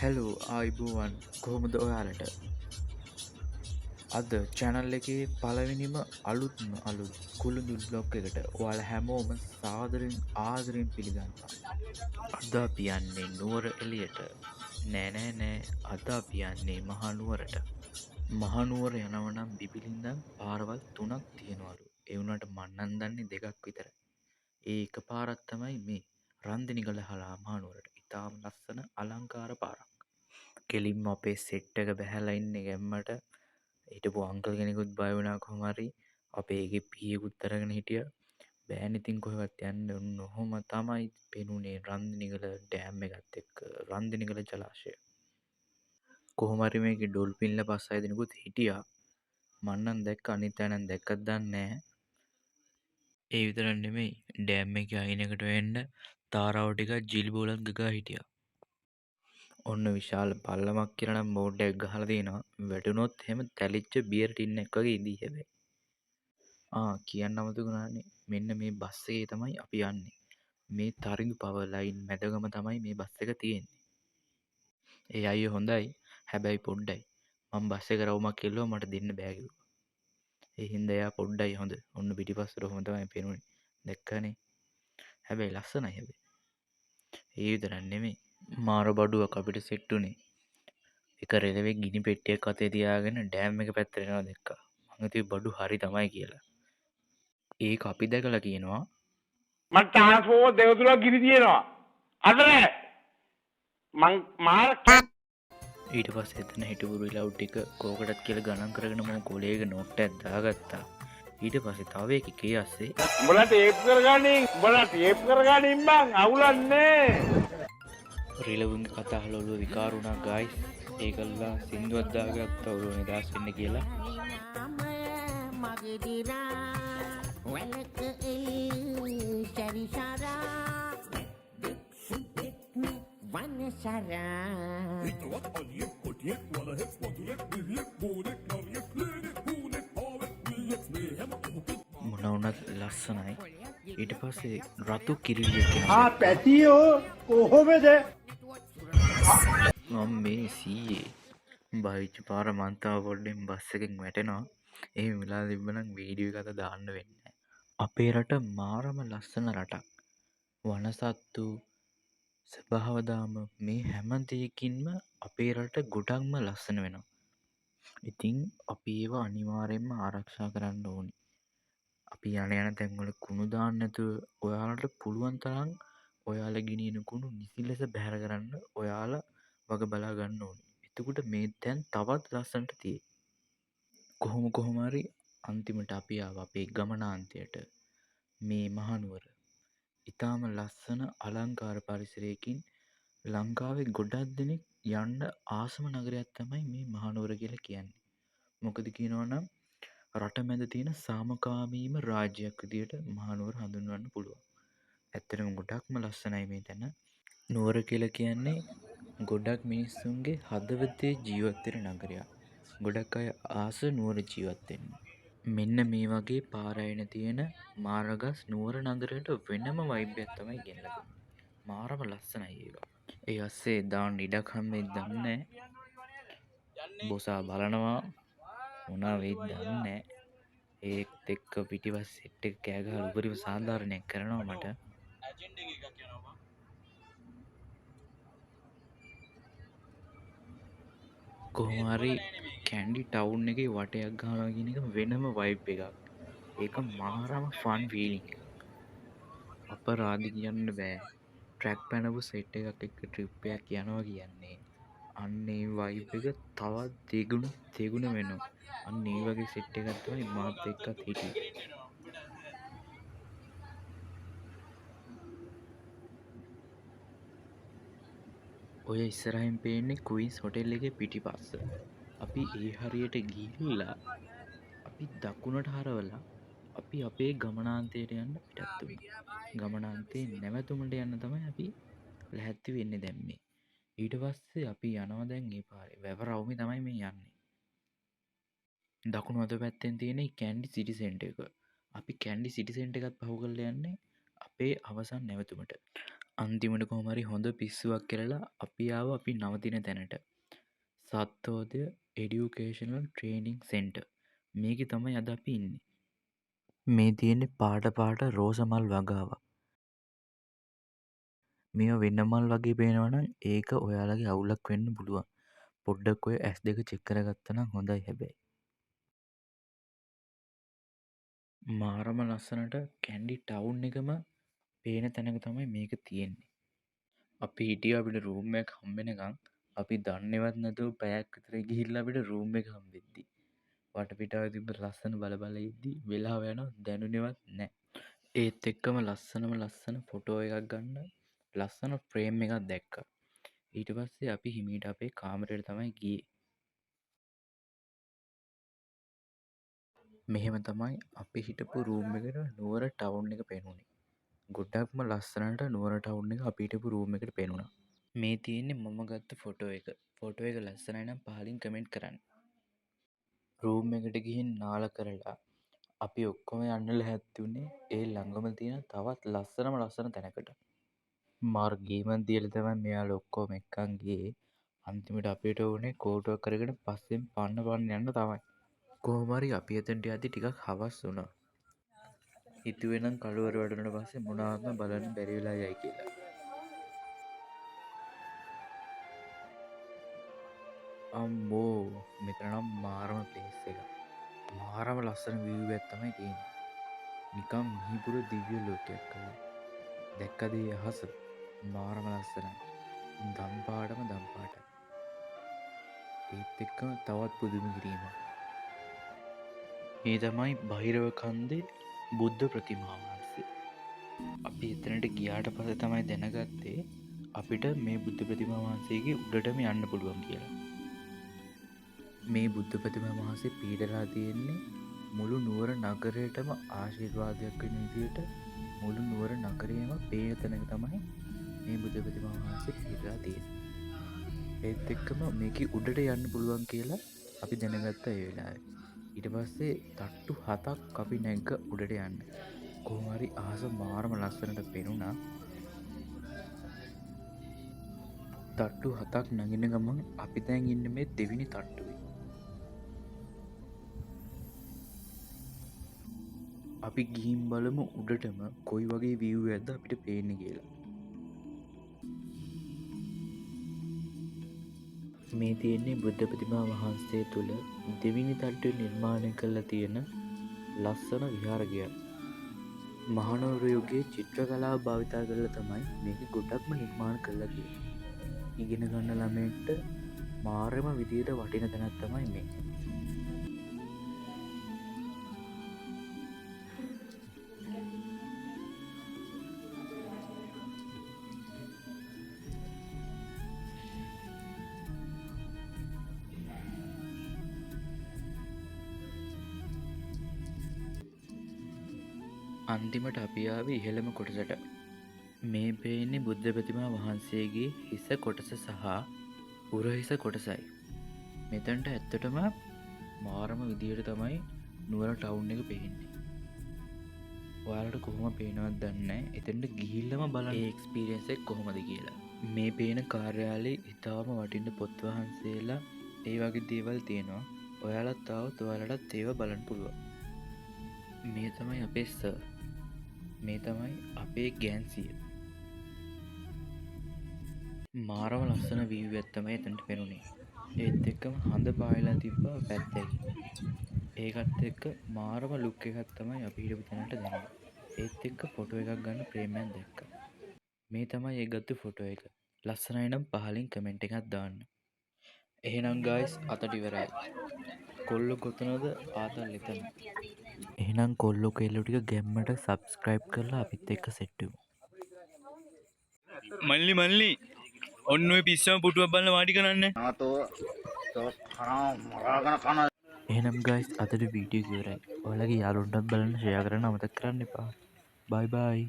Hello ආයිබුවන් කොහොමද ඔයාලට අද චැනල් එකේ පළවෙනිම අලුත් කුළුඳු බ්ලොග් එකට ඔයාලා හැමෝම සාදරෙන් ආදරෙන් පිළිගන්නවා. අද අපි යන්නේ නුවර එළියට. නෑ අද අපි යන්නේ මහනුවරට. මහනුවර යනවා නම් බිබිලින්දන් පාරවල් 3ක් තියෙනවලු. ඒ වුණාට මං නම් දන්නේ 2ක් විතරයි. ඒ එක පාරක් තමයි මේ රන්දිනිගල හලා මහනුවරට. ඉතාම ලස්සන අලංකාර පාරක්. කෙලින්ම අපේ සෙට් එක බැහැලා ඉන්නේ ගැම්මට. හිටපු අංකල් කෙනෙකුත් බය වුණා කොහොම හරි. අපේ එකේ පීයෙකුත් අරගෙන හිටියා. බෑනේ ඉතින් කොහෙවත් යන්න. ඔන්න ඔහොම තමයි පෙනුනේ රන්දිනිගල ඩෑම් එකත් එක්ක රන්දිනිගල ජලාශය. කොහොම හරි මේකේ ඩොල්ෆින්ලා 5-6 දෙනෙකුත් හිටියා. මං නම් දැක්කා අනිත් අය නම් දැක්කද දන්නේ නැහැ. ඒ විතරක් නෙමෙයි ඩෑම් එකේ අයිනකට වෙන්න තාරාව ටිකක් ජිලි බෝලක් ගගා හිටියා. ඔන්න විශාල පල්ලමක් කියලා නම් බෝඩ් එකක් ගහලා තියෙනවා. වැටුනොත් එහෙම තැලිච්ච බියර් ටින් එකක් වගේ ඉදී හැබැයි. කියන්න අමතක වුණානේ. මෙන්න මේ බස් එකේ තමයි අපි යන්නේ. මේ තරිඳු පවර් ලයින් මැදගම තමයි මේ බස් එක තියෙන්නේ. ඒ අයියෝ හොඳයි. හැබැයි පොඩ්ඩයි. මම බස් එක රවුමක් කෙල්ලුවා මට දෙන්න බෑ කිව්වා. ඒ හින්දා එයා පොඩ්ඩයි හොඳ. ඔන්න පිටිපස්සට ඔහොම තමයි පේනුනේ. දැක්කනේ. හැබැයි ලස්සනයි හැබැයි. ඒ විතරක් නෙමෙයි. මාර බඩුවක් අපිට සෙට් උනේ. එක රෙලවෙක් ගිනි පෙට්ටියක් අතේ තියාගෙන ඩෑම් එක පැත්තට එනවා දැක්කා. මං හිතුවේ බඩු හරි තමයි කියලා. ඒක අපි දැකලා කියනවා මං ට්‍රාන්ස්ෆෝමර් දෙක තුනක් ගිනි තියෙනවා. අද නෑ. මං මාර ඊට පස්සේ එතන හිටපු රිලව් ටික කෝකටත් කියලා ගණන් කරගෙන මම කොලේක නෝට් එකක් දාගත්තා. ඊට පස්සේ තව එකකේ ඇස්සේ උඹලා ටේප් කරගනින්. උඹලා ටේප් කරගනින් බං. අවුලන්නේ. රිලවුන්ගේ කතා අහලා ඔළුව විකාර වුණා ගයිස්. ඒකල්ලා සින්දුවක් දාගත්තා ඔළුව නිදාස් වෙන්න කියලා. මොන වුණත් ලස්සනයි. ඊට පස්සේ රතු කිරිල්ලියක් කෙනා පැටියෝ කොහොමද? මම මේ සීයේ බයිච් පාර මන්තාව පොඩ්ඩෙන් බස් එකෙන් වැටෙනවා. එහෙම වෙලා තිබ්බනම් වීඩියෝ එක අද දාන්න වෙන්නේ නැහැ. අපේ රට මාරම ලස්සන රටක්. වනසත්තු ස්වභාවදාම මේ හැම දෙයකින්ම අපේ රට ගොඩක්ම ලස්සන වෙනවා. ඉතින් අපි ඒවා අනිවාර්යෙන්ම ආරක්ෂා කරන්න ඕනි. අපි යන තැන්වල කුණු දාන්න නැතුව ඔයාලට පුළුවන් තරම් ඔයාලා ගෙනියන කුණු නිසි ලෙස බැහැර කරන්න ඔයාලා වග බලා ගන්න ඕනි. එතකොට මේ තැන් තවත් ලස්සනට තියෙයි. කොහොම හරි අන්තිමට අපි ආවා අපේ ගමනාන්තයට. මේ මහනුවර ඉතාම ලස්සන අලංකාර පරිසරයකින් ලංකාවේ ගොඩක් දෙනෙක් යන්න ආසම නගරයක් තමයි මේ මහනුවර කියලා කියන්නේ. මොකද කියනවා නම් රට මැද තියෙන සාමකාමීම රාජ්‍යයක් විදියට මහනුවර හඳුන්වන්න පුළුවන්. ඇත්තටම ගොඩක්ම ලස්සනයි මේ තැන. නුවර කියලා කියන්නේ ගොඩක් මිනිස්සුන්ගේ හදවතේ ජීවත් වෙන නගරයක්. ගොඩක් අය ආස නුවර ජීවත් වෙන්න. මෙන්න මේ වගේ පාරායන තියෙන මාරගස් නුවර නගරයට වෙනම වයිබ් එකක් තමයි ගෙනලා දුන්නේ. මාරම ලස්සනයි ඒක. ඒ අස්සේ දාන්න ඉඩක් හම්බෙයිද දන්නේ නැහැ. බොසා බලනවා මොනවා වෙයිද දන්නේ නැහැ. ඒත් එක්ක පිටිපස්සේ සෙට් එක කෑ ගහලා උපරිම සාධාරණයක් කරනවා මට. කොහොම හරි කැන්ඩි ටවුන් එකේ වටයක් ගහනවා කියන එක වෙනම වයිබ් එකක්. ඒක මාරම ෆන් ෆීලිං එකක්. අපරාධි කියන්න බෑ. ට්‍රැක් පැනපු සෙට් එකක් එක්ක ට්‍රිප් එකක් යනවා කියන්නේ අන්න ඒ වයිබ් එක තවත් දෙගුණ වෙනවා. අන්න ඒ වගේ සෙට් එකක් තමයි මාත් එක්කත් හිටියේ. ඔය ඉස්සරහින් පේන්නේ ක්වීන්ස් හොටෙල් එකේ පිටිපස්ස. අපි ඒ හරියට ගිහිල්ලා අපි දකුණට හරවලා අපි අපේ ගමනාන්තයට යන්න පිටත් වුණා. ගමනාන්තේ නැවතුමට යන්න තමයි අපි ලැහැත්ති වෙන්නේ දැන් මේ. ඊට පස්සේ අපි යනවා දැන් මේ පාරේ. වැව රවුමේ තමයි මේ යන්නේ. දකුණු අත පැත්තෙන් තියෙන කැන්ඩි සිටි සෙන්ටර් එක. අපි කැන්ඩි සිටි සෙන්ටර් එකත් පහු කරලා යන්නේ අපේ අවසන් නැවතුමට. අන්තිමට කොහොමරි හොඳ පිස්සුවක් කරලා අපි ආව අපි නවතින තැනට. සත්තෝදය එඩියුකේෂනල් ට්‍රේනිං සෙන්ටර්. මේකේ තමයි අද අපි ඉන්නේ. මේ තියෙන්නේ පාට රෝසමල් වගාවක්. මේවා වෙන මල් වගේ පේනවා නම් ඒක ඔයාලගේ අවුලක් වෙන්න පුළුවන්. පොඩ්ඩක් ඔය S2 චෙක් කරගත්තා නම් හොඳයි හැබැයි. මාරම ලස්සනට කැන්ඩි ටවුන් එකම පේන තැනක තමයි මේක තියෙන්නේ. අපි හිටිය අපිට රූම් එකක් හම්බෙනකම් අපි දන්නේවත් නැතුව පැයක් විතර ගිහිල්ලා අපිට රූම් එක හම්බෙද්දි වටපිටාව තිබ්බ ලස්සන බල ඉද්දි වෙලාව යනවා දැනුනේවත් නැහැ. ඒත් එක්කම ලස්සන ෆොටෝ එකක් ගන්න ලස්සන ෆ්‍රේම් එකක් දැක්කා. ඊට පස්සේ අපි හිමීට අපේ කාමරයට තමයි ගියේ. මෙහෙම තමයි අපි හිටපු රූම් එකට නුවර ටවුන් එක පෙනුනේ. ගොඩක්ම ලස්සනට නුවර ටවුන් එක අපි හිටපු රූම් එකට පෙනුණා. මේ තියෙන්නේ මම ගත්ත ෆොටෝ එක. ෆොටෝ එක ලස්සනයි නම් පහලින් කමෙන්ට් කරන්න. රූම් එකට ගිහින් නාල කරලා අපි ඔක්කොම යන්න ලැහැත්ති වුණේ ඒ ළඟම තියෙන තවත් ලස්සන තැනකට. මාර ගේමක් දීලා තමයි මෙයාලා ඔක්කොම එක්කන් ගියේ. අන්තිමට අපිට උනේ කෝටුවක් කරගෙන පස්සෙන් පන්න යන්න තමයි. කොහොම හරි අපි එතනට යද්දි ටිකක් හවස් වුණා. හිතුවේ නම් කළුවර වැඩුණාට පස්සේ මොනවාත්ම බලන්න බැරි වෙලා යයි කියලා. අම්මෝ මෙතන නම් මාරම ප්ලේස් එක. මාරම ලස්සන view එකක් තමයි තියෙන්නේ. නිකම් මිහිපුර දිව්‍ය ලෝකයක් වගේ. දැක්කද ඒ අහස? මාරම ලස්සනයි. දම් පාටයි. ඒත් එක්කම තවත් පුදුම කිරීමක්. මේ තමයි බහිරව කන්දේ බුද්ධ ප්‍රතිමා වහන්සේ. අපි එතනට ගියාට පස්සේ තමයි දැනගත්තේ අපිට මේ බුද්ධ ප්‍රතිමා වහන්සේගේ උඩටම යන්න පුළුවන් කියලා. මේ බුද්ධ ප්‍රතිමා වහන්සේ පීඩලා තියෙන්නේ මුළු නුවර නගරයටම ආශිර්වාදයක් වෙන විදිහට මුළු නුවර නගරයම පේන තැනක තමයි මේ බුද්ධ ප්‍රතිමා වහන්සේ පීඩලා තියෙන්නේ. ඒත් එක්කම මේකේ උඩට යන්න පුළුවන් කියලා අපි දැනගත්තා ඒ වෙලාවේ. ඊට පස්සේ තට්ටු 7ක් අපි නැග්ග උඩට යන්න. කොහොම හරි අහස මාරම ලස්සනට පෙනුණා. තට්ටු 7ක් නගින ගමන් අපි දැන් ඉන්නේ මේ දෙවෙනි තට්ටුවේ. අපි ගිහින් බලමු උඩටම කොයි වගේ view එකක්ද අපිට පේන්නේ කියලා. මේ තියෙන්නේ බුද්ධ ප්‍රතිමා වහන්සේ තුල දෙවෙනි තට්ටුවේ නිර්මාණය කරලා තියෙන ලස්සන විහාරයක්. මහනුවර යුගයේ චිත්‍ර කලාව භාවිතා කරලා තමයි මේක ගොඩක්ම නිර්මාණ කරලා තියෙන්නේ. ඉගෙන ගන්න ළමයින්ට මාරම විදියට වටින තැනක් තමයි මේ. අන්තිමට අපි ආවේ ඉහළම කොටසට. මේ පේන්නේ බුද්ධ ප්‍රතිමා වහන්සේගේ හිස කොටස සහ උරහිස කොටසයි. මෙතනට ඇත්තටම මාරම විදියට තමයි නුවර ටවුන් එක පේන්නේ. ඔයාලට කොහොම පේනවද දන්නේ නැහැ. එතනට ගිහිල්ලාම බලන්න ඒ එක්ස්පීරියන්ස් එක කොහොමද කියලා. මේ පේන කාර්යාලයේ ඊටාම වටින පොත් වහන්සේලා ඒ වගේ දේවල් තියෙනවා. ඔයාලත් ආවොත් ඔයාලටත් ඒවා බලන්න පුළුවන්. මේ තමයි අපේ සර්. මේ තමයි අපේ ගෑන්සිය. මාරම ලස්සන view එකක් තමයි එතනට පෙනුනේ. ඒත් එක්කම හඳ පායලා තිබ්බා පැත්තකින්. ඒකත් එක්ක මාරම ලුක් එකක් තමයි අපි හිටපු තැනට දැනෙන්නේ. ඒත් එක්ක ෆොටෝ එකක් ගන්න ප්‍රේමයක් දැක්කා. මේ තමයි ඒ ගත්ත ෆොටෝ එක. ලස්සනයි නම් පහලින් කමෙන්ට් එකක් දාන්න. එහෙනම් ගයිස් අතට ඉවරයි. කොල්ල කොතනද ආතල් එතන. එහෙනම් කොල්ලෝ කෙල්ලෝ ටික ගැම්මට සබ්ස්ක්‍රයිබ් කරලා අපිත් එක්ක සෙට් වෙමු. මල්ලි ඔන්න ඔය පිස්සම පුටුවක් බලන්න වාඩි කරන්න. එහෙනම් ගයිස් අදට වීඩියෝ එක ඉවරයි. ඔයාලගේ යාළුවන්ටත් බලන්න ෂෙයා කරන්න අමතක කරන්න එපා. බයි බයි.